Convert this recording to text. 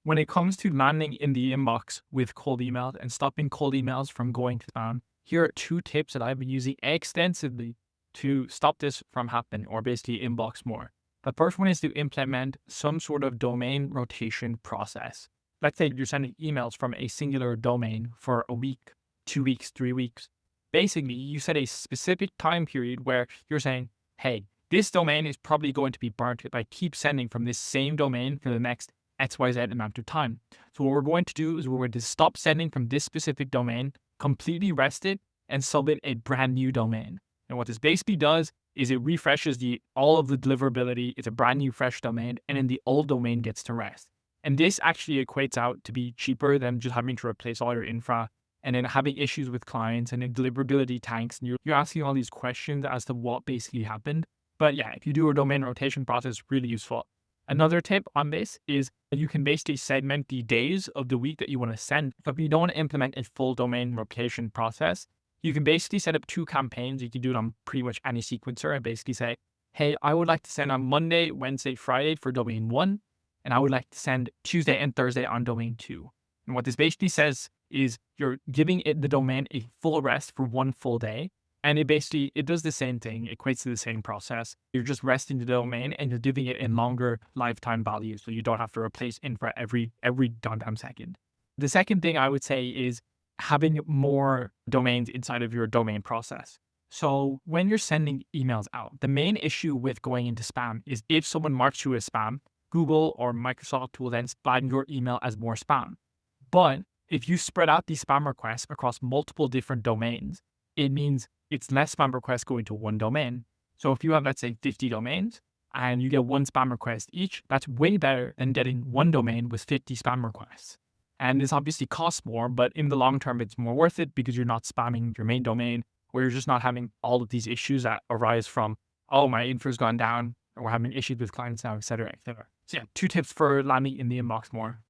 When it comes to landing in the inbox with cold emails and stopping cold emails from going to spam, here are two tips that I've been using extensively to stop this from happening or basically inbox more. The first one is to implement some sort of domain rotation process. Let's say you're sending emails from a singular domain for a week, 2 weeks, 3 weeks. Basically, you set a specific time period where you're saying, hey, this domain is probably going to be burnt if I keep sending from this same domain for the next XYZ amount of time. So what we're going to do is we're going to stop sending from this specific domain, completely rest it, and submit a brand new domain. And what this basically does is it refreshes all of the deliverability. It's a brand new fresh domain, and then the old domain gets to rest. And this actually equates out to be cheaper than just having to replace all your infra and then having issues with clients and then deliverability tanks. And you're asking all these questions as to what basically happened. But yeah, if you do a domain rotation process, really useful. Another tip on this is that you can basically segment the days of the week that you want to send. So if you don't want to implement a full domain rotation process, you can basically set up 2 campaigns. You can do it on pretty much any sequencer and basically say, hey, I would like to send on Monday, Wednesday, Friday for domain 1, and I would like to send Tuesday and Thursday on domain 2. And what this basically says is you're giving it the domain a full rest for 1 full day. And it does the same thing, it equates to the same process. You're just resting the domain and you're giving it a longer lifetime value. So you don't have to replace infra every goddamn second. The second thing I would say is having more domains inside of your domain process. So when you're sending emails out, the main issue with going into spam is if someone marks you as spam, Google or Microsoft will then flag your email as more spam. But if you spread out these spam requests across multiple different domains, it means it's less spam requests going to one domain. So if you have, let's say, 50 domains and you get 1 spam request each, that's way better than getting 1 domain with 50 spam requests. And this obviously costs more, but in the long term, it's more worth it because you're not spamming your main domain, where you're just not having all of these issues that arise from, oh, my info's gone down, or we're having issues with clients now, et cetera, et cetera. So yeah, 2 tips for landing in the inbox more.